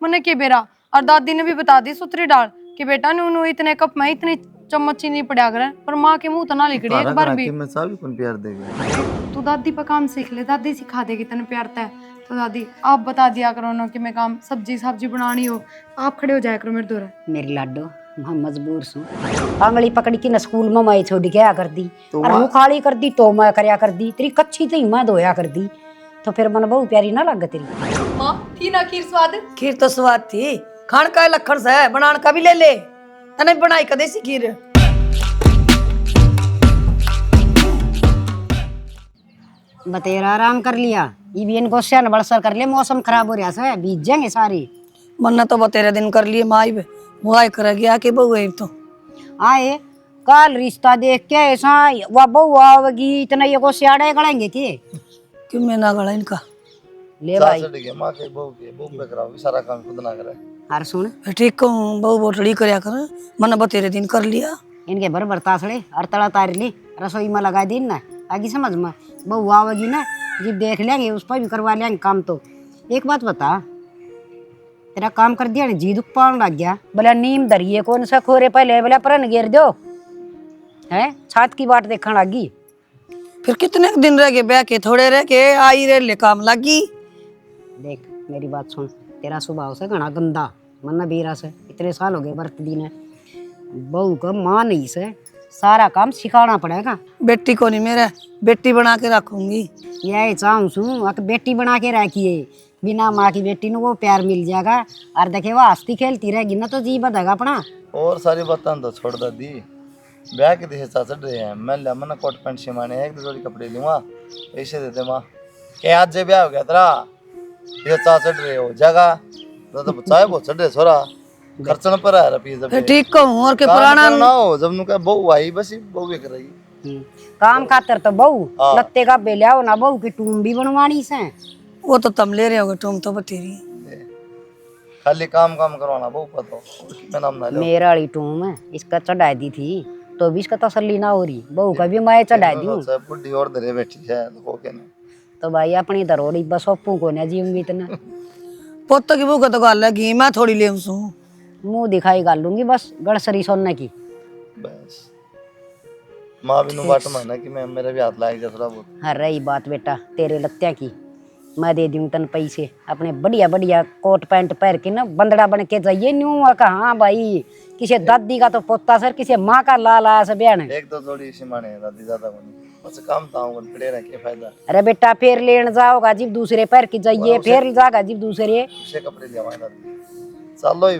मैंने के बेरा और दादी ने भी बता दी सुतरी डाल कि बेटा नू इतने कप में इतनी चम्मच चीनी पड़ा करे पर माँ के मुंह तो ना लिखड़ी एक बार भी। मैं सब कौन प्यार देगा। तू दादी पर काम सीख ले, दादी सिखा देगी तने प्यार तय। तो दादी आप बता दिया करो ना कि मैं काम सब्जी बनानी हो आप खड़े हो जाया करो मेरे दूर। मेरी लाडो मैं मजबूर सू आंगली पकड़ के न स्कूल में मैं छोड़ के आ कर दी और मुँह खाली कर दी तो मैं करया कर दी तेरी कच्ची तो मैं धोया कर दी तो फिर मन बहु प्यारी ना लग तेरी। माँ थी ना खीर स्वाद? खीर तो स्वाद थी, खान का लखन से बनान का भी ले ले तने बनाई कदे सी खीर। बतेरा आराम कर लिया ये भी इनको स्यान बड़सर कर ले मौसम खराब हो रहा है बीत जाएंगे सारे। मन्ना तो बतेरे दिन कर लिए माई मुआई कर गया कि बहू है तो आए कल रिश्ता देख के ऐसा वह बहू आवेगी इतना ये को सियाड़े गड़ेंगे कि मैं ना गड़ा इनका ले भाई मां के बहू पे कराओ सारा काम खुद ना करे। हर सुन ठीक कहूँ बहू बोटड़ी करया कर मन्ना बतेरे दिन कर लिया इनके भर बरतासड़े और तड़ा तार ली रसोई में लगा दी ना आगे समझ में बहू आवेगी ना जब देख लेंगे उस पर भी करवा लेंगे काम। तो एक बात बता तेरा काम कर दिया जी दुख पान लग गया बोला नीम धरिए कौन सा खोरे पहले बोला परन घेर दो है छात की बाट देखने लगी। फिर कितने दिन रह गए ब्याह के थोड़े रह के आई रे ले काम लगी। देख मेरी बात सुन तेरा स्वभाव से घना गंदा मन्ना बेरा से इतने साल हो गए बरत दी ने बहू का माँ नहीं से सारा काम सिखाना पड़ेगा। बेटी को नहीं मेरा बेटी बना के रखूंगी यही चाहूँ सू बेटी बना के रखिए बिना माँ की बेटी को वो प्यार मिल जाएगा और देखे वो हंसती खेलती रहेगी ना तो जी बधेगा अपना। और सारी बातें तो छोड़ दी ब्याह के दिशा चढ़ रहे हैं मैं लिया मैंने कोट पैंट सिमाने एक दो जोड़ी कपड़े लूँगा पैसे देते माँ के आज जे ब्याह हो गया तेरा ये चा चढ़ रहे हो जगह तो चाहे वो चढ़ रहे छोरा खर्चन पर है रपी जब फिर ठीक कहूँ और के पुराना ना हो जब नु का बहू आई बस बहू कर रही काम खातर तो बहू लत्ते का बेलिया हो ना बहू की टूम भी बनवानी से वो तो तुम ले रहे होगे तुम तो बतेरी खाली काम करवाना बहू पतो मैं नाम ना लो मेरा वाली टूम है इसका चढ़ा दी थी तो भी इसका तसल्ली ना हो रही बहू का भी मैं चढ़ा दी हूँ बुढ़ी और धरे बैठी है तो के नहीं तो भाई अपनी धरोड़ी बस ओपू को ना जीऊंगी इतना पोत की भूख तो गल है घी मैं थोड़ी ले मुंह दिखाई गाल लूंगी बस गड़सरी सोने की बस माँ भी बाट माना कि मैं मेरे भी हाथ लाएगा थोड़ा बहुत। हर रही बात बेटा तेरे लत्या की मैं दे दूं तन पैसे अपने बढ़िया बढ़िया कोट पैंट पहन के ना बंदड़ा बन के जाइए न्यू का। हाँ भाई किसी दादी का तो पोता सर किसी माँ का लाल आया सब बयान एक दो जोड़ी सिमाने दादी ज्यादा बनी बस काम ताऊं खड़े रह के फायदा। अरे बेटा फिर लेन जाओगा जीव दूसरे पैर की जाइए फिर जाएगा जीव दूसरे उसे कपड़े ले आवा दादी चलो ही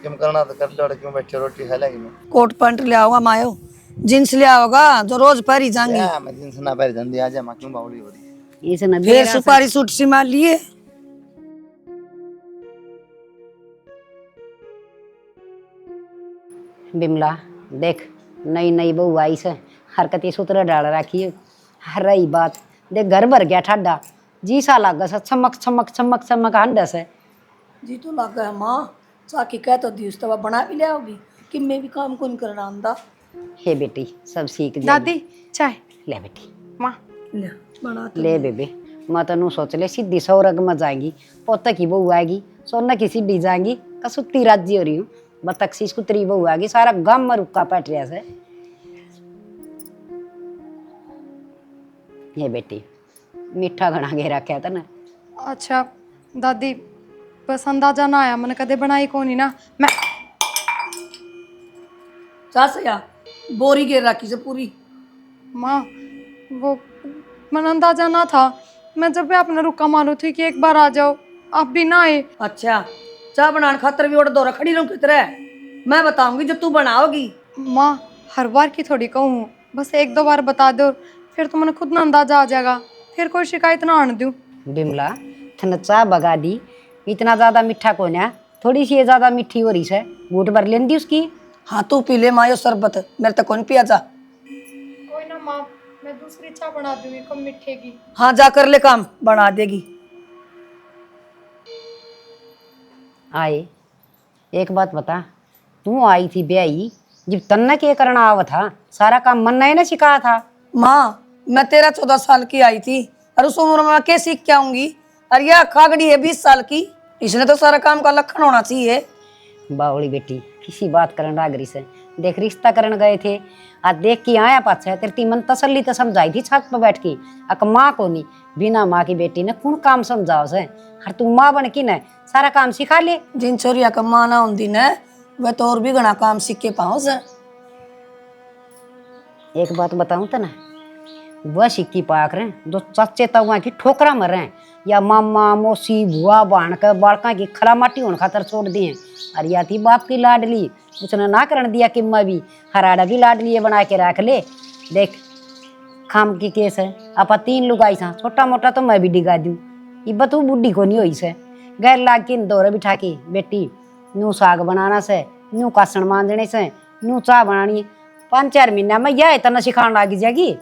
क्यों करना तो कर लो क्यों बैठे रोटी खा लेंगे। कोट पैंट ले आओगा मायो जींस ले आओगा जो रोज पहरी जाएंगी मैं जींस ना पहर जल्दी आ जा मां क्यों बावली हो रही इसे ना फिर सुपारी सूट सिमा लिए बिमला देख नई नई बहू आई से हरकत सूत्र डाल रखी है। हर रही बात देख घर भर गया ठाडा जी सा लागा सा चमक चमक चमक चमक हंडा से जी तो लगा है माँ चाकी कह तो दी तब बना भी ले आओगी कि मैं भी काम कौन करना आंदा। हे बेटी सब सीख जाएगी। दादी चाय ले बेटी माँ ले बना ले बेबे मैं तनु सोच ले सीधी सौरग में जाएगी पोता की बहू आएगी सोना की सीधी जाएगी कसुत्ती राज्य हो रही हूँ बतख सी कुतरी बहू आएगी सारा गम में रुका पट रहा से। ये बेटी मीठा घना घेरा क्या था ना। अच्छा दादी बस अंदाजा ना आया मैंने कदे बनाई कौन ही ना मैं चाचा बोरी घेर रखी से पूरी माँ वो मन अंदाजा ना था मैं जब भी आपने रुका मालूम थी कि एक बार आ जाओ आप भी ना आए। अच्छा चाय बनाने खातर भी दौरा खड़ी रहूं कितरे मैं बताऊंगी जो तू बनाओगी। माँ हर बार की थोड़ी कहूँ बस एक दो बार बता दो फिर तो मैंने खुद ना अंदाजा आ जाएगा फिर कोई शिकायत ना आने दूँ। बिमला थन चाय बगा दी इतना ज्यादा मीठा कौन है थोड़ी सी ज्यादा मीठी हो रही है घूट भर लेंदी उसकी। हाँ तू पी ले मायो शरबत मेरे तक कौन पिया जा। कोई ना माँ मैं दूसरी चाय बना दूंगी कम मीठे की। हाँ जा कर ले काम बना देगी। आए एक बात बता तू आई थी ब्याई जब तन्ना के करना आवा था सारा काम मन्ना ही ना सिखाया था। माँ मैं 13-14 साल की आई थी और उस उम्र में मैं क्या सीख के आऊंगी और यह खागड़ी है 20 साल की इसने तो सारा काम का लखन होना चाहिए। बावली बेटी किसी बात करन रागरी से देख रिश्ता करन गए थे, आज देख के आया पाछे तेरी मन तसल्ली तो समझाई थी छत पर बैठ के। अक माँ को नहीं, बिना माँ की बेटी ने कौन काम समझाओ से। हर तू माँ बन की न सारा काम सिखा ले। जिन छोरिया का माँ ना होती न वह तो और भी घना काम सीख के पाओ से। एक बात बताऊं तो ना, वह सिक्की पाक रहे जो चच्चे तवा की ठोकरा मर रहे हैं, या मामा मौसी बुआ बहन के बालका की खरा माटी होने खातर छोड़ दिए। और या थी बाप की लाडली, उसने ना करन दिया कि मैं भी हराड़ा भी लाडली बना के रख ले। देख खाम की केस है, आपा 3 लुगाई सा छोटा मोटा तो मैं भी डिगा दूं। ये बतू बुढ़ी को नहीं हुई से गैर लाग के दौरे बिठा के बेटी नू साग बनाना से, नू कासन मांजने से, नू चाह बनानी 5-4 महीना में यह इतना सिखाने लगी जाएगी।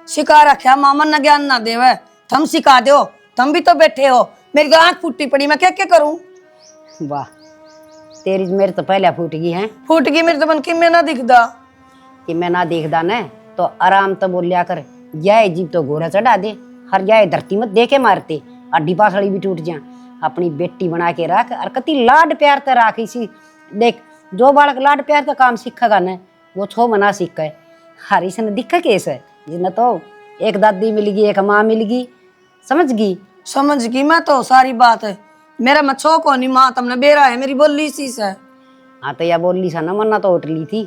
सिखा रखा मामन न ज्ञान ना देवे, थम सिखा दो। तुम भी तो बैठे हो, मेरी तो आंख फूटी पड़ी, मैं क्या क्या करूं। वाह तेरी मेरे तो पहले फूट गई है फूट गई मेरी तो मन की में ना दिखदा कि मैं ना देखदा न तो आराम तो बोलिया कर। यह जीव तो घोड़ा चढ़ा दे, हर यह धरती में दे के मारते, अड्डी पासड़ी भी टूट जा। अपनी बेटी बना के रख और कति लाड प्यार ते राख। इसी देख जो बालक लाड प्यार का काम सीखेगा न वो 6 मना सीख है। हर इसने दिक्कत केस है जिन्हें तो एक दादी मिल गई एक माँ मिल गई, समझ गई। समझ गई मैं तो सारी बात है। मेरा मच्छो को नहीं माँ तुमने बेरा है मेरी बोली सी से। हाँ तो यह बोली सा न मन्ना तो उठ ली थी।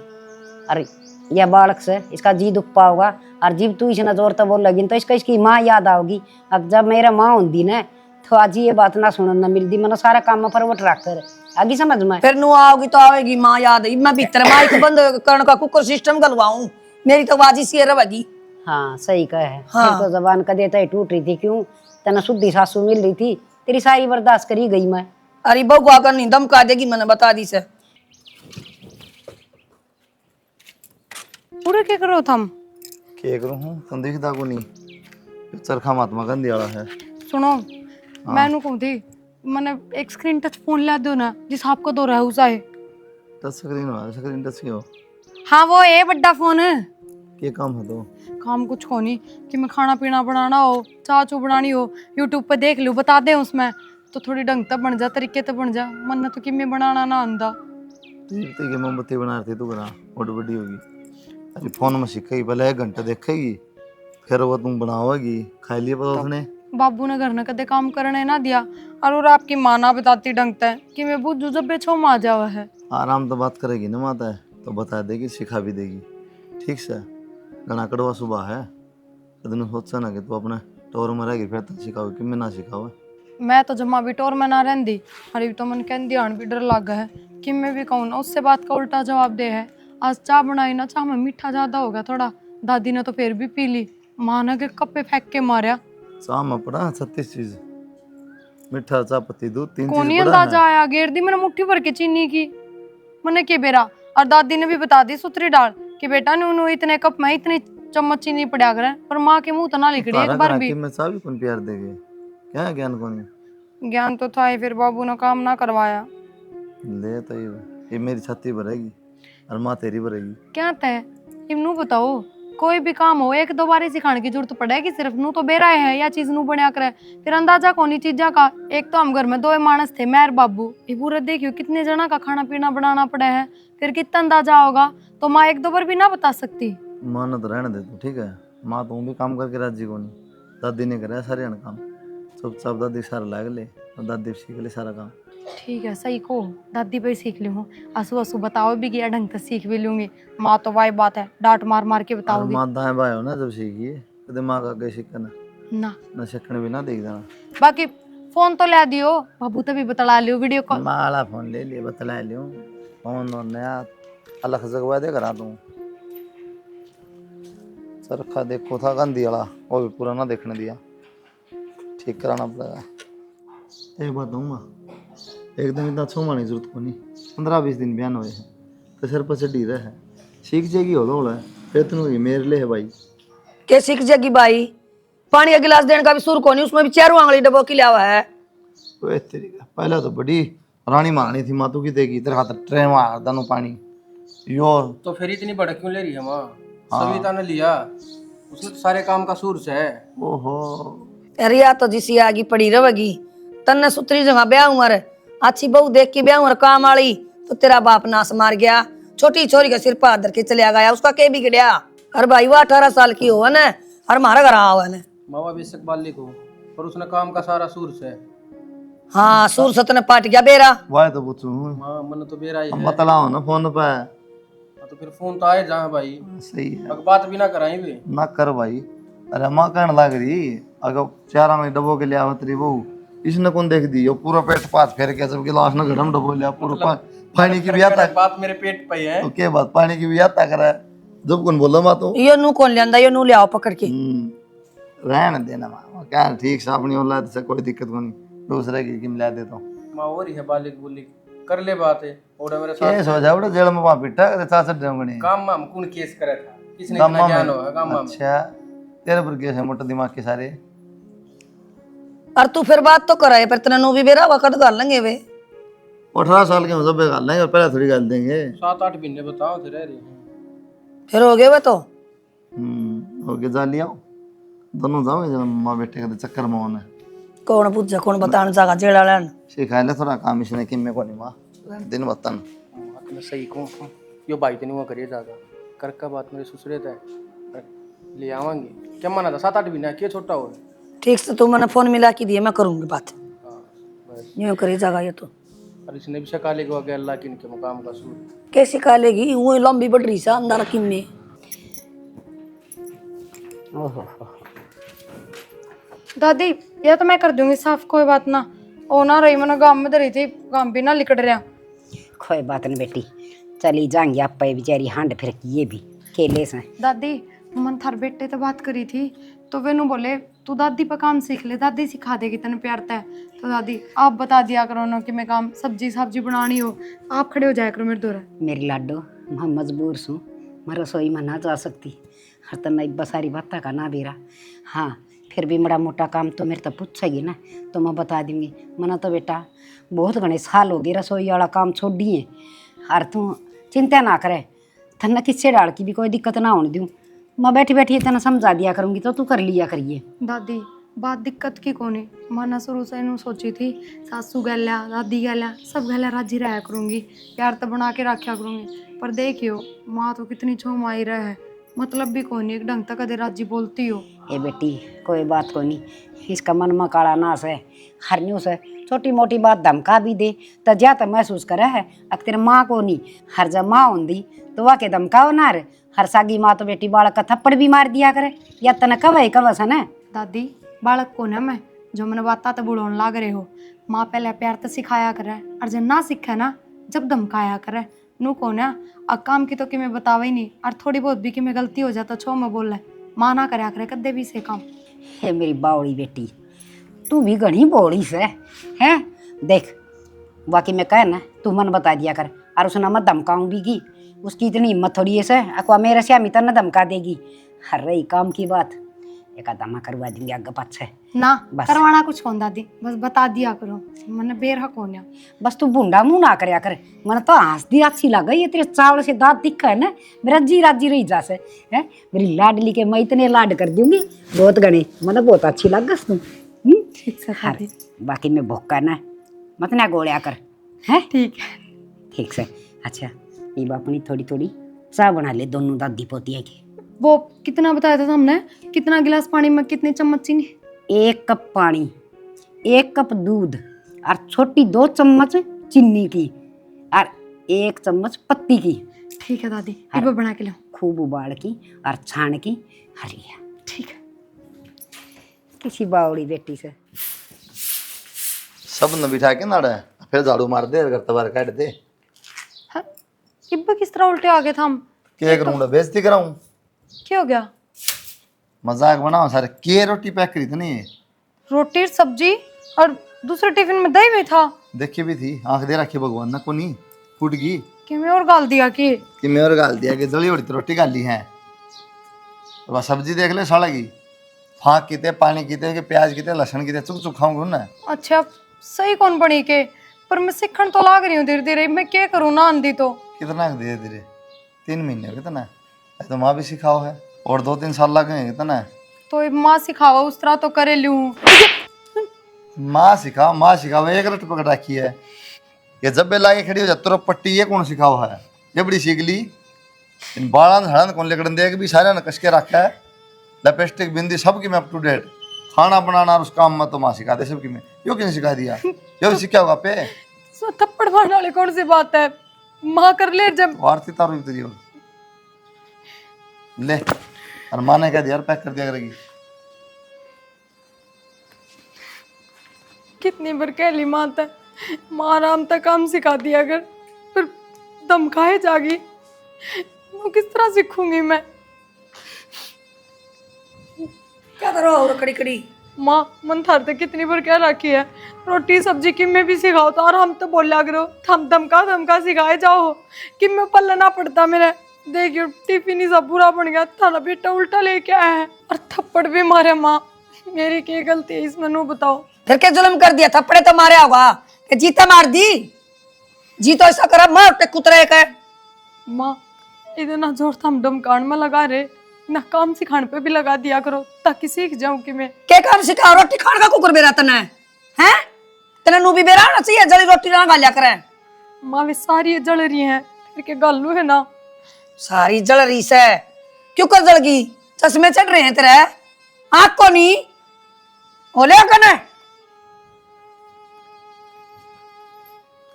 अरे यह बालक से इसका जी दुख पाओगा और जीव तू इसने जोर तो बोल लगी तो इसका इसकी माँ याद आओगी। अब जब मेरा माँ होती न तो आज ये बात ना सुनने न मिलती, मैंने सारा काम में फरवट रख कर आगे समझ में। फिर नू आओगी तो आएगी माँ याद है। मैं भीतर माइक बंद करने का कुकर सिस्टम गलवाऊं, मेरी तो बाजी सी रहेगी। हाँ सही कहे है। हाँ। फिर तो जबान का देता ही टूट रही थी, क्यों तना शुद्धि सासू मिल रही थी, तेरी सारी बर्दाश्त करी गई मैं। अरे बहू आकर नहीं धमका देगी, मैंने बता दी से। पूरे क्या करो थम? के करूं हूं तुम दिखदा को नहीं, चरखा महात्मा गांधी वाला है। सुनो मैंने कहूँ थी मैंने एक स्क्रीन टच फोन ला दो ना जिस आपको दो रहा उसा है। टच स्क्रीन वाला स्क्रीन टच क्यों? हाँ वो है बड़ा फोन है। के काम है तो काम कुछ को नहीं कि मैं खाना पीना बनाना हो, चाह चू बनानी हो, यूट्यूब पे देख लूँ बता दे उसमें तो थोड़ी ढंग तक बन जा, तरीके तक बन जा। मन तो कि मैं बनाना ना आंदा। तीर्थ की मोमबत्ती बना रही तू करा और बड़ी होगी। अरे फोन में सीखेगी पहले 1 घंटा देखेगी फिर वो तुम बनाओगी। खा लिए पता उसने बाबू ने घर ने कदे काम करने ना दिया और आपकी माँ ना बताती ढंगता है कि मैं बुझू जब बेछो में आ जावा है। आराम तो बात करेगी ना माता है तो बता देगी सिखा भी देगी। ठीक से घना कड़वा सुबह है तो सोचा ना कि तू अपने टोर में रहेगी फिर तो सिखाओ कि मैं ना सिखाओ। मैं तो जमा भी टोर में ना रहती, अरे तो मन कहती ध्यान भी डर लगा है कि मैं भी कहूँ ना उससे बात का उल्टा जवाब दे है। आज चाय बनाई ना, चाह में मीठा ज्यादा होगा थोड़ा, दादी ने तो फिर भी पी ली, माँ ने के कप्पे फेंक के मारा। चाह में पड़ा 36 चीज, मीठा चाह पत्ती दूध 3 कोनी चीज पड़ा अंदाजा है। आया गेर दी मैंने मुट्ठी भर के चीनी की मैंने के बेरा। और दादी ने भी बता दी सुतरी डाल कि बेटा नू इतने कप में इतनी चम्मच चीनी पड़ा करे, पर माँ के मुंह तो ना लिखड़ी एक बार भी। मैं चाह भी कौन प्यार देगे क्या ज्ञान कौन ज्ञान तो था ही, फिर बाबू ने काम ना करवाया। ले तो ये मेरी छाती भरेगी और माँ तेरी भरेगी। क्या तय इनू बताओ कोई भी काम हो 1-2 बार ही सिखाने की जरूरत पड़ेगी सिर्फ, नू तो बेरा है या चीज नू बनया करे फिर अंदाजा कोनी चीजा का। एक तो हम घर में 2 मानस थे, मैं और बाबू, ये पूरे देखियो कितने जना का खाना पीना बनाना पड़ा है, फिर कितना अंदाजा होगा। तो माँ 1-2 बार भी ना बता सकती। माँ ने तो रहने दे तू ठीक है, माँ तू भी काम करके राजी को नहीं, दादी ने करे सारे काम चुपचाप दादी सारा लाग ले और दादी सीख ले सारा काम। ठीक है सही को दादी पे सीख ली हूँ, आंसू आंसू बताओ भी गया ढंग से सीख भी लूंगी। माँ तो वाई बात है डांट मार मार के बताओगी। माँ दाएं बाएं हो ना जब सीखिए कदे माँ का आगे सीखना ना सीखने भी ना देख देना। बाकी फोन तो ला दियो, बाबू तभी बतला लियो वीडियो कॉल। माला फोन ले लिया बतला लियो फोन और नया अलग जगवा दे करा दूँ। चरखा देखो था गांधी वाला वो भी पूरा ना देखने दिया, ठीक कराना पड़ेगा। एक बात हूँ माँ एकदम इतना छोमाने की जरूरत को नहीं, 15-20 दिन बयान हुए हैं तो सर पर चढ़ी रहे है सीख जाएगी होलो फिर तुम मेरे लिए है भाई। के सीख जाएगी भाई, पानी का गिलास देने का भी सुर को नहीं, उसमें भी 4 आंगली डबो की लिया हुआ है। ओए तेरी पहले तो बड़ी रानी मारनी थी मातू की देगी तेरे हाथ ट्रेन मार दानो पानी यो तो फिर इतनी बड़ा क्यों ले रही है माँ? सविता ने लिया, उसने तो सारे काम का सोर्स है। ओहो अरे या तो जिसी आगी पड़ी रहेगी तन्ने सुतरी जगह ब्याह उमर अच्छी बहू देख के ब्याह और काम वाली तो तेरा बाप नास मार गया, छोटी छोरी का सिर पर धर के चलिया गया, उसका के बिगड़या। और भाई वो 18 साल की हो ना, और हमारा घर हुआ है। मामा बेशक बालिक हो पर उसने काम का सारा सोर्स है। हाँ सूर सतन पाट गया बेरा। वाह तो पूछू माँ मन तो बेरा ही है। मतला हो ना फोन पे। हाँ, तो फिर फोन तो आए जहाँ भाई, सही है अब बात भी ना कराई वे। ना कर भाई। अरे माँ कहने लग रही अगर चारा में डबो के लिया आवत रही वो इसने कौन देख दी, वो पूरा पेट पात फेर के सब गिलास ने घड़म डबो लिया पूरा पानी की भी आता है। बात मेरे पेट पे है। तो क्या बात पानी की भी आता करे जब कौन बोलो माँ तो यो नू कौन लिया, यो नू ले आओ पकड़ के। रहने देना माँ क्या ठीक से अपनी औलाद से कोई दिक्कत को नहीं, दूसरे की मिला देता हूँ। माँ हो रही है बालिक बुलिक, कर ले बात है। और मेरे केस साथ हो जाए उड़ा जेल में वहाँ पिटा के साथ देंगे काम माम कौन केस करे था, किसने इतना ज्ञान हो काम माम। अच्छा तेरे पर केस है मोटा दिमाग के सारे। और तू फिर बात तो कराए पर तेना नू भी बेरा वक्त गाल लेंगे वे। 18 साल के सब गाल लेंगे और पहले थोड़ी गाल देंगे। 7-8 महीने बताओ तो रह रही है। फिर हो गए वे तो ओके जा लिया दोनों जाओगे जब माँ बेटे के चक्कर में होने कौन पूछा कौन बताने जागा जेड़ा लेन। सिखा ले थोड़ा काम इसने कि मैं को नहीं माँ दिन बतन। मैं सही कहूँ यो भाई तो नहीं हुआ करिए जागा कर का बात मेरे ससुरे था ले आवांगे क्या माना था 7-8 महीना क्या छोटा हो। ठीक से तू मैंने फोन मिला के दिए, मैं करूंगी बात। बस यूं करे जागा ये तो और इसने भी शका ले गया अल्लाह के इनके मुकाम का सूर। कैसे खा लेगी वो लंबी बढ़ रही सा अंदर किम में। ओहो दादी ये तो मैं कर दूंगी साफ, कोई बात ना। ओ ना रही मैंने गांव में धरी थी, गांव भी ना लिकट रहा। कोई बात नहीं बेटी, चली जाएंगे आप पे बेचारी हांड फिर ये भी खेले से। दादी मन थार बेटे तो बात करी थी तो वे नु बोले तू दादी पर काम सीख ले, दादी सिखा देगी तने प्यार तय। तो दादी आप बता दिया करो ना कि मैं काम सब्जी सब्जी बनानी हो, आप खड़े हो जाया करो मेरे दूर। मेरी लाडो मैं मजबूर सूँ, मैं रसोई में ना जा सकती, हर तना एक बसारी बत्ता का ना बेरा। हाँ फिर भी बड़ा मोटा काम तो मेरे तो पूछेगी ना तो मैं बता दूंगी। मना तो बेटा बहुत घने साल हो गए रसोई वाला काम छोड़ दिए, और तू चिंता ना करे, थन्ना किससे डाल की भी कोई दिक्कत ना होने दूँ। मैं बैठी बैठी तना समझा दिया करूँगी तो तू कर लिया करिए। दादी बात दिक्कत की कोनी, माना शुरू से इन्हों सोची थी सासू गैल्या दादी गैल्या सब गैल्या राजी रहा करूँगी, प्यार तो बना के रखा करूँगी। पर देखियो माँ तो कितनी छोम आई रहा है, मतलब भी कोनी एक ढंग तक कदे राजी बोलती हो। ए बेटी कोई बात को नहीं, इसका मन में काला नास है, हर न्यूस है छोटी मोटी बात धमका भी दे तो ज्यादा महसूस करे है। अब तेरे माँ को नहीं, हर जब माँ होंगी तो वह के धमकाओ ना रे, हर सागी माँ तो बेटी बालक का थप्पड़ भी मार दिया करे, या तना कव सन है। दादी बालक को ना मैं जो मैंने बाता तो बुढ़ोन लाग रहे हो, माँ पहले प्यार तो सिखाया करे और जब ना सीखे ना जब धमकाया करे नू को ना अब काम की तो कि मैं बतावा ही नहीं, और थोड़ी बहुत भी कि मैं गलती हो जाता छो मैं बोल रहा माँ ना करे करे कदे भी से काम। हे मेरी बावड़ी बेटी तू भी घनी बोली से है, देख बाकी मैं कह ना तू मन बता दिया कर, और उसने मत धमकाऊं भी की, उसकी इतनी हिम्मत थोड़ी है से अकवा मेरे से अमिता न धमका देगी। हर रही काम की बात एक आधा करवा देंगे आगे पाछे ना बस। करवाना कुछ कौन दादी, बस बता दिया करो, मैंने बेरहा कौन है। बस तू बूंदा मुंह ना करया कर, मन तो हंसदी अच्छी लग गई, तेरे चावल से दांत दिखा है ना मेरा जी राजी रही जा से है। मेरी लाडली के मैं इतने लाड कर दूंगी बहुत गणे, मतलब बहुत अच्छी लग गस तू। ठीक से हर दादी बाकी में भोका ना मत ना गोलिया कर है। ठीक है। ठीक से अच्छा ये अपनी थोड़ी थोड़ी चाय बना ले दोनों दादी पोतिया की। वो कितना बताया था हमने, कितना गिलास पानी में कितनी चम्मच चीनी? 1 कप पानी 1 कप दूध और छोटी 2 चम्मच चीनी की और 1 चम्मच पत्ती की। ठीक है दादी एक बना के लो। खूब उबाल की और छान की हरिया। ठीक है। किसी बावड़ी बेटी से सब न बिठा के ना फिर झाड़ू मार दे अगर तबार काट दे। हाँ, इब्बा किस तरह उल्टे आ गए था हम? क्या करूँ बेइज्जती कराऊं? क्या हो गया? मजाक बनाओ सारे। के रोटी पैक करी थी नहीं ये रोटी सब्जी और दूसरे टिफिन में दही भी था। देखी भी थी, आंख दे रखी भगवान ना को नहीं फूट गई कि मैं और गाल दिया कि मैं और गाल दिया कि जली बड़ी तो रोटी गाली है। तो बस सब्जी देख ले सड़ेगी, फाँक किते पानी किते कि प्याज किते लहसुन किते चुक चुक खाऊंगा ना। अच्छा सही कौन बनी के, पर मैं सीखण तो लाग रही हूँ धीरे धीरे, मैं क्या करूँ ना आंधी तो। कितना धीरे धीरे 3 महीने कितना है तो माँ भी सिखाओ है और 2-3 साल लगे कितना है। तो ये माँ सिखावा उस तरह तो करे लूँ। माँ सिखाओ एक रट पकड़ रखी है ये जब लाके खड़ी हो जा तुरंत पट्टी ये कौन सिखाओ है, ये बड़ी सीख ली। इन बाड़ा झाड़ा कौन लेकर दे भी सारे ने कस के रखा है, लिपस्टिक बिंदी सबकी में अप टू डेट। खाना बनाना और उस काम में तो माँ सिखा दे सबकी में, यो किसने सिखा दिया, यो सीखा होगा पे। सो थप्पड़ मारने वाली कौन सी बात है, माँ कर ले जब। आरती तारू भी तुझी ले, और माँ ने कह दिया पैक कर दिया करेगी। कितनी बार कह ली माँ तक, माँ आराम तक काम सिखा दिया अगर, फिर दम खाए जागी, वो किस तरह सीखूंगी मैं। क्या करो और कड़ी कड़ी। माँ मन थार तक कितनी बार क्या रखी है, रोटी सब्जी कि में भी सिखाओ तो, और हम तो बोला करो थम धमका सिखाए जाओ कि मैं पल्लना पड़ता मेरे। देखियो टिफिन ही सब पूरा बन गया, थारा बेटा उल्टा लेके आया है और थप्पड़ भी मारे। माँ मेरी क्या गलती है इसमें, नो बताओ। फिर क्या जुल्म कर दिया, थप्पड़े तो मारे होगा कि जीता मार दी, जी तो ऐसा करा मार पे कुतरे का। माँ इधर ना जोर थम धमकान में लगा रहे ना, काम सिखाने पे भी लगा दिया करो ताकि सीख जाऊं कि मैं। के काम सिखा, रोटी खाने का कुकर बेरा तने हैं, तेने नु भी बेरा ना चाहिए, जली रोटी ना खा लिया करे। माँ वे सारी जल रही हैं, फिर के गल्लू है ना। सारी जल रही से क्यों कर जल गई, चश्मे चढ़ रहे हैं तेरे, आँख को नहीं होले कने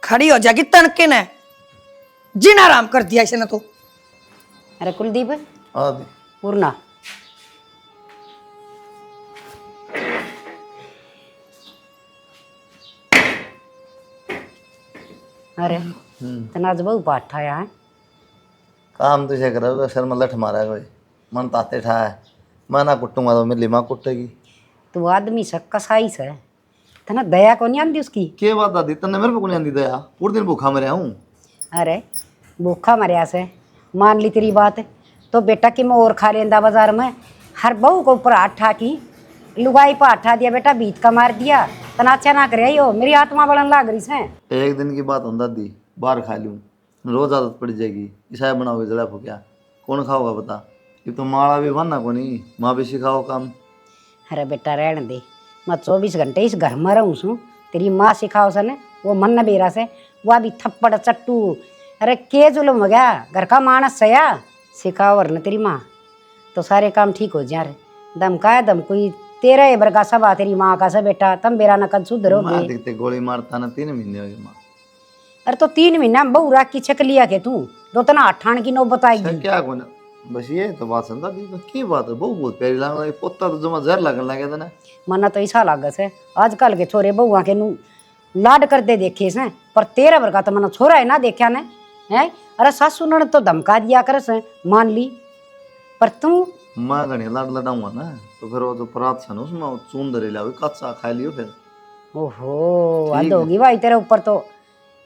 खड़ी हो जाएगी तनके ने, जीना आराम कर दिया इसने तो। अरे कुलदीप आदि पूर्णा, अरे तना आज बहु पाठ आया है। काम तुझे करोगे सर में लठ मारा कोई, मन ताते ठा है, मैं ना कुटूंगा तो मेरी माँ कुटेगी। तू आदमी से कसाई से तना दया को नहीं आंदी उसकी। के बात दादी तन्ने मेरे पे को नहीं आंदी दया, पूरे दिन भूखा मरे हूँ। अरे भूखा मरिया से मान ली तेरी बात, तो बेटा कि मैं और खा लेंदा बाजार में, हर बहू को ऊपर हाथ ठा की, लुगाई पर हाथ ठा दिया बेटा, बीत का मार दिया, तना अच्छा ना करे यो, मेरी आत्मा बढ़न लाग रही से। एक दिन की बात हो दादी, बाहर खा लूँ रोज आदत पड़ जाएगी, ईसाई बनाओगे जला फूकिया कौन खाओगा बता। ये तो माड़ा भी बनना को नहीं, माँ भी सिखाओ काम। अरे बेटा रहने दे, मैं 24 घंटे इस घर में रहूँ सू, तेरी माँ सिखाओ सन वो मन न बेरा से, वह भी थप्पड़ चट्टू, अरे के जुलम हो गया, घर का मानस सया सिखाओ और न तेरी माँ तो सारे काम ठीक हो जा रहे। दम का दम कोई तेरा एबर का सब आ तेरी माँ का सब बेटा, तम बेरा न कद सुधरोगे। माँ देखते गोली मारता ना 3 महीने हो गए माँ। अरे तो 3 महीना में बहु राख की छक लिया के तू, दो तना अठान की नौ बताएगी। क्या को ना बस ये तो बात सुन दादी, तो की बात है बहु बहुत प्यारी लग रही, पोता तो जमा जहर लगन लगे था ना। मना तो ऐसा लागत है आजकल के छोरे बहुआ के नू लाड करते देखे से, पर तेरा वर्गा तो मना छोरा है ना देखा ने है। अरे सासू ने तो धमका दिया कर से, मान ली, पर तू माँ घनी लाड लडाऊंगा ना तो फिर वो जो परात था ना उसमें चून धरे लिया कच्चा खा लियो फिर। ओहो हद होगी भाई तेरे ऊपर तो,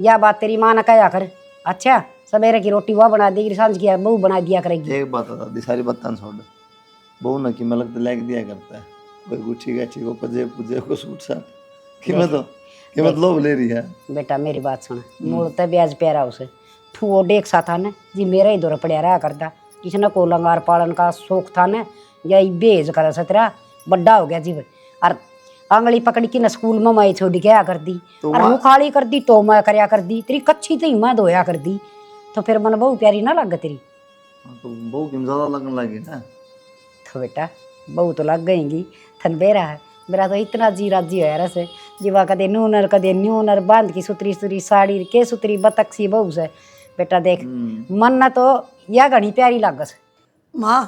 यह बात तेरी माँ ने कहा कर। अच्छा सवेरे की रोटी वह बना देगी, सांझ की बहू बना दिया करेगी। एक बात है दादी, सारी बातें छोड़, बहू न की मलक तो लग दिया करता है, कोई गुच्छी गाठी को पजे पुजे को सूट साट कीमत लोग ले रही है। बेटा मेरी बात सुन, मूल तो ब्याज प्यारा उसे, तू वो देख सा था ना जी मेरा ही दौर पड़ा रहा करता, किसने को लंगार पालन का शौक था ना, या बेज कर सतरा बड्डा हो गया जीवन, और आंगली पकड़ी की न स्कूल में मैं छोड़ के आ कर दी, और मुँह खाली कर दी तो मैं करया कर दी, तेरी कच्ची तो मैं धोया कर दी, तो फिर मन बहु प्यारी ना लग तेरी। तो बहू की ज्यादा लगन लगी ना। तो बेटा बहू तो लग गईगी, थन बेरा है मेरा तो इतना जी राजी है रस, जीवा कदे नूनर कदे न्यूनर, बांध की सुतरी सुतरी साड़ी के सुतरी बतक सी बहू से। बेटा देख मन न तो या घनी प्यारी लागस। माँ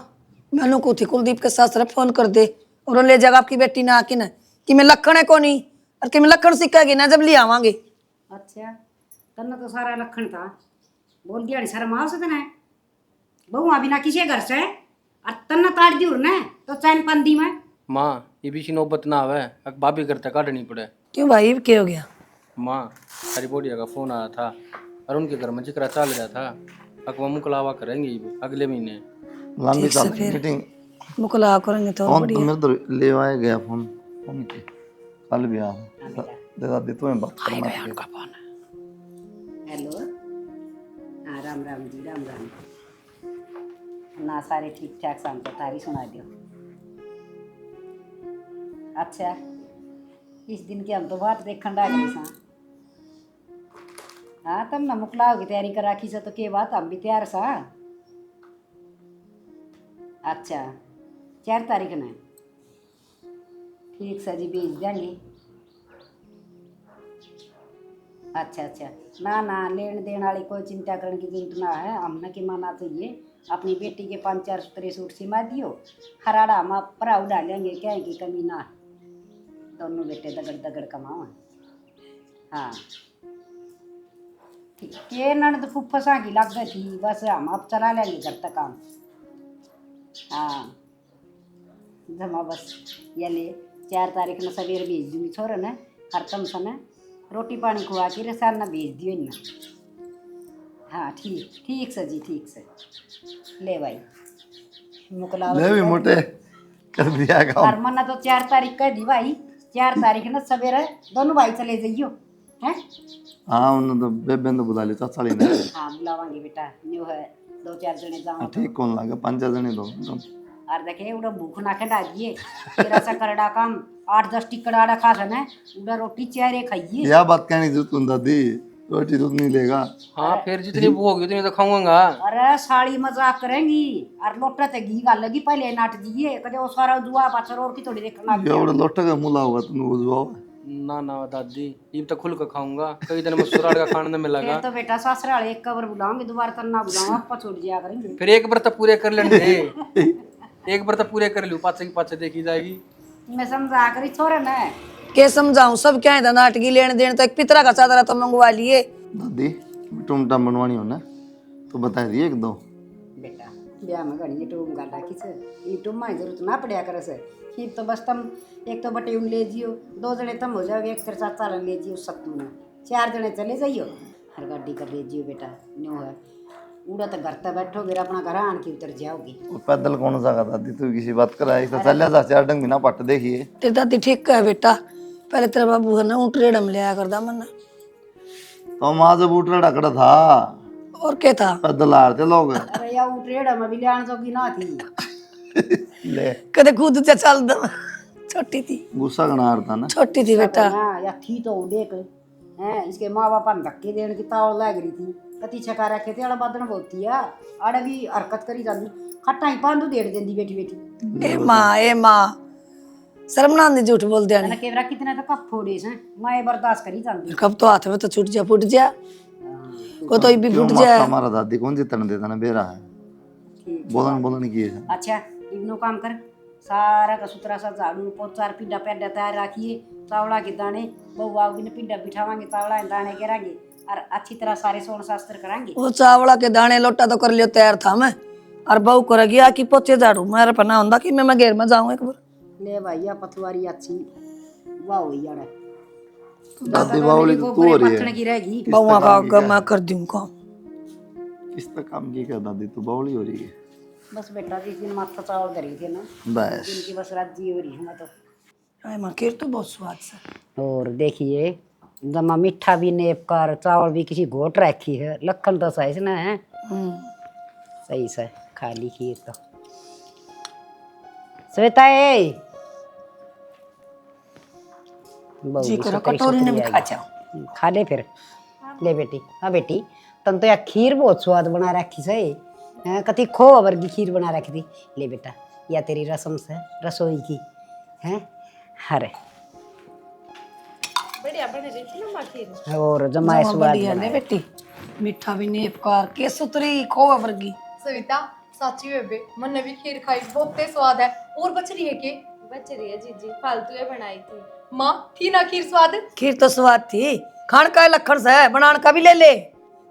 मैनू को थी कुलदीप के सासरे फोन कर दे और ले जाएगा आपकी बेटी ना आके ना, कि मैं लखन है को नहीं, और कि मैं लखन सीखेगी ना जब ले आवांगे। अच्छा तन्ना तो सारा लखन था, बोल दिया शर्म आओ से तना बहू अभी ना किसी घर से, और तन्ना ताड़ दी उड़ने तो चैन पंदी में। माँ ये भी नौबत ना आवे, अब भाभी करते काटनी पड़े। क्यों भाई क्या हो गया? माँ हरी बोडिया का फोन आया था और उनके घर में जिक्र चल रहा था, अकवा मुकलावा करेंगे अगले महीने। लंबी चल मीटिंग मुकला करेंगे तो फोन तो मेरे तो ले आया गया फोन की कल भी आ दे दादी तुम्हें बात करना है उनका फोन। हेलो हाँ राम राम जी राम राम ना, सारे ठीक ठाक शाम को तारी सुना दियो। अच्छा इस दिन की हम तो बात देखने लग रही सा, तब ना मुकलाओ की तैयारी कर राखी से तो के बात हम भी तैयार सा। अच्छा 4 तारीख ने ठीक सा जी भेज देंगे। अच्छा अच्छा ना ना लेन देन वाली कोई चिंता करने की जरूरत ना है। हमने की माना तो ये अपनी बेटी के 5-4 सुतरे सूट सिमा दियो, हराड़ा हम परा उड़ा लेंगे, क्या है की कमी ना। दोनों बेटे दगड़ दगड़ कमाओ। हाँ ठीक ये ननद फुफ्फसा की लग गई थी, बस हम अब चला लेंगे घर तक काम। हाँ जमा बस ये ले 4 तारीख न सवेरे भेज दूंगी छोरा ने हर तम सन रोटी पानी खुआ के रेसान न भेज दियो इन। हाँ ठीक ठीक से जी ठीक से ले भाई मुकला ले भी मोटे कर दिया काम। और मना तो 4 तारीख का दी भाई। 4 तारीख न सवेरे दोनों भाई चले जाइयो हैं। हाँ उन्होंने तो बेबे ने बुला लिया चाली ने। हाँ बुलावांगे बेटा न्यू है 2-4 जने जाओ ठीक कौन लागे 5 जने दो और देखे उड़ा भूख ना खड़ा दिए तेरा सा करड़ा काम 8-10 टिकड़ा खा सने उड़ा रोटी 4 खाइए। यह बात कहने की जरूरत दादी, रोटी दूध नहीं लेगा। हाँ फिर जितनी भूख होगी उतनी तो खाऊंगा। अरे साड़ी मजाक करेंगी और लोटा ते घी गाल लगी पहले नाट दिए कदे वो सारा जुआ पाछर और की थोड़ी देखना। ये उड़ा लोटा का मुला होगा तुम बुझवाओ। ना ना दादी ये तो खुल कर खाऊंगा, कई दिन में सुराड़ का खाने में फिर मिलेगा। तो बेटा ससुराल एक कबर बुलाऊंगे दोबारा तो ना बुलाऊंगा आपा छोड़ दिया करेंगे। फिर एक व्रत पूरे कर लेने दे, एक व्रत पूरे कर लूँ, पाछे की पाछे देखी जाएगी। मैं समझा करी छोरा ना के समझाऊं सब क्या है नाटकी लेन देन तो एक पितरा का चादरा तो मंगवा लिए। दादी टुमटा बनवानी हो ना तो बता दिए 1-2। बेटा ब्याह में घड़ी टूम गाला किस ये टूम में जरूरत ना पड़या करे से ही तो बस तुम एक तो बटे उन ले जियो 2 जने तुम हो जाओगे, एक तेरे साथ चालन ले जियो सत्तू में 4 जने चले जाइयो हर गाड़ी कर ले जियो बेटा न्यू है उड़ा तो घर तक बैठोगे अपना घर आन के उतर जाओगे। और पैदल कौन सा दादी तू किसी बात कर आई तो चल जा 4 डंग बिना पट देखिए। तेरी दादी ठीक है बेटा, पहले तेरा बाबू है ना ऊँट रेड़म ले आया करदा मन। तो माँ जब उठ रहा डकड़ा था और क्या था पैदल आ रहे थे लोग। अरे या उठेड़ा में भी लेन जोगी ना थी ले कदे कूद जा चल दम छोटी थी गुस्सा गना रहा था ना। छोटी थी बेटा। हाँ या थी तो देख हैं इसके माँ बाप ने धक्के देने की ताव लग रही थी कति छका रखे थे अड़ा बादन बोलती है अड़ा भी हरकत करी जाती खट्टा ही पांदू देड़ देंदी बेटी बेटी। ए माँ शर्मना नहीं झूठ बोल दिया मैंने केवरा कितने तो कप फोड़े से मैं बर्दाश्त करी जाती। कब तो हाथ में तो छूट जा फूट जा को तो भी फूट क्यों जा। हमारा दादी कौन जितने देता ना बेरा है बोलन बोलन की है। अच्छा इवनो काम कर सारा का सुथरा सा झाड़ू पोचार पिंडा पैडा तैयार रखिए चावला के दाने बहु आओगी ने पिंडा बिठावांगे चावला के दाने गिरांगे और अच्छी तरह सारे सोन शास्त्र करांगे। वो चावला के दाने लोटा तो कर लियो तैयार था मैं और बहू कर गया कि पोचे झाड़ू मेरे पना होंदा कि मैं घेर में जाऊं एक बार। ले भैया पथवारी अच्छी वाह हुई यार दादी बावली तो तू हो रही है की रहेगी बहुआ का आगे मैं कर दूं काम। किस तक काम की क्या दादी तू बावली हो रही है। बस बेटा जिस दिन माथा चावल धरी थे ना बस इनकी बस राज्य हो रही हूँ मैं तो। आए मां खीर तो बहुत स्वाद से। और देखिए जमा मीठा भी नेप कर चावल भी किसी घोट रखी है लखन तो सही ना है सही से खाली खीर तो श्वेता जी करो कटोरी ने भी खा जाओ खा ले फिर ले बेटी। हाँ बेटी तन तो यार खीर बहुत स्वाद बना रखी से कति खोआ वर्गी खीर बना रखी थी। ले बेटा या तेरी रसम से रसोई की है अरे बढ़िया बन रही थी ना खीर। और जमाए स्वाद बढ़िया ले बेटी मीठा भी ने उपकार के सुतरी खोवा वर्गी। सविता साची बेबे मन भी खीर खाई बहुत तेज स्वाद है और बच रही है के बच रही है जीजी फालतू ये बनाई थी। माँ थी ना खीर स्वाद। खीर तो स्वाद थी खान का लखन से है बनान का भी ले ले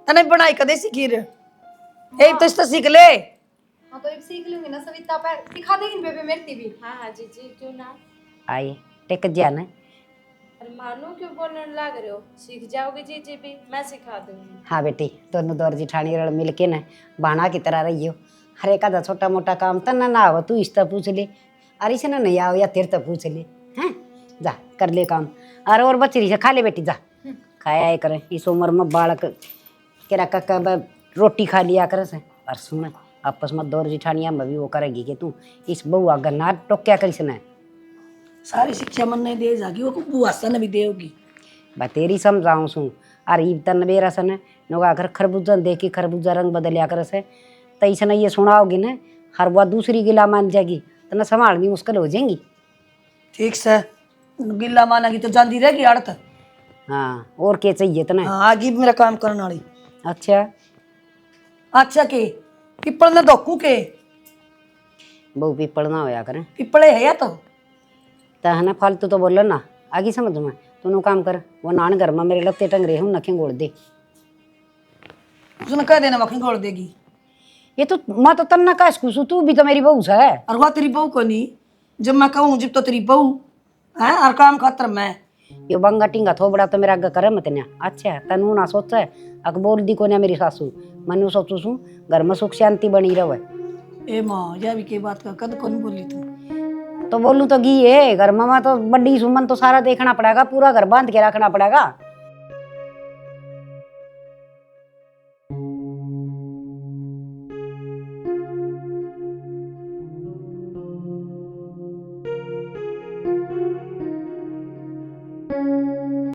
तने बनाई कदे सी खीर एक तो इससे सीख ले। हाँ तो अब सीख लूंगी ना सविता पर सिखा देगी बेबे मेरी भी। हाँ हाँ जीजी क्यों ना। आई टेक जा ना अरे मानो क्यों बोलने लग रहे हो, सीख जाओगे जीजी भी, मैं सिखा दूंगी। हाँ बेटी दोनों दौर जिठानी रल मिल के ना बाणा की तरह रही हो हर एक आधा छोटा मोटा काम तो ना हो तू इसका पूछ ले अरे से ना नहीं आओ या तेरे तो पूछ ले हैं जा कर ले काम और बच्ची से खा ले बेटी जा खाया है करे इस उम्र में बालक केरा कक्का रोटी खा लिया करे से और सुन आपस में दौर जिठानिया में भी वो करेगी कि तू इस बहू अगर ना टोक्या करी ना सारी शिक्षा मन नहीं दे जागी वो बुआ सन भी देगी। बा तेरी समझाऊँ सू अरे तन बेरा सन नोगा कर खरबूजा देख के खरबूजा रंग बदलिया कर से तैसे न ये सुनाओगी ना हर बात दूसरी गिला मान जाएगी तो न संभालनी मुश्किल हो जाएंगी। ठीक से गिल्ला मानेगी तो जाती रहेगी अड़त। हाँ और क्या चाहिए तना। हाँ आगे भी मेरा काम करने वाली। अच्छा अच्छा के पिपल ने धोकू के बहु पीपल ना होया करें पिपले है या तो है ना फालतू तो बोलो ना आगे समझ में तूने काम कर वो नान घर में मेरे लगते टंग रहे हूँ नखें गोड़ दे। उसने कह देना मखनी खोल देगी। ये तो मैं तो तन्ना का इसकूसू तू भी तो मेरी बहू है। और वह तेरी बहू को नहीं जब मैं कहूँ जब तो तेरी बहू है और काम खातर मैं ये बंगा टिंगा थोबड़ा तो मेरा अग्गा करे मत ना। अच्छा तनु ना सोच है अक बोल दी को ना मेरी सासू मनु सोचू सू घर में सुख शांति बनी रहे। ए माँ यह भी के बात का कद कौन बोली तू तो बोलूं तो घी है घर में तो बड़ी सुमन तो सारा देखना पड़ेगा पूरा घर बांध के रखना पड़ेगा।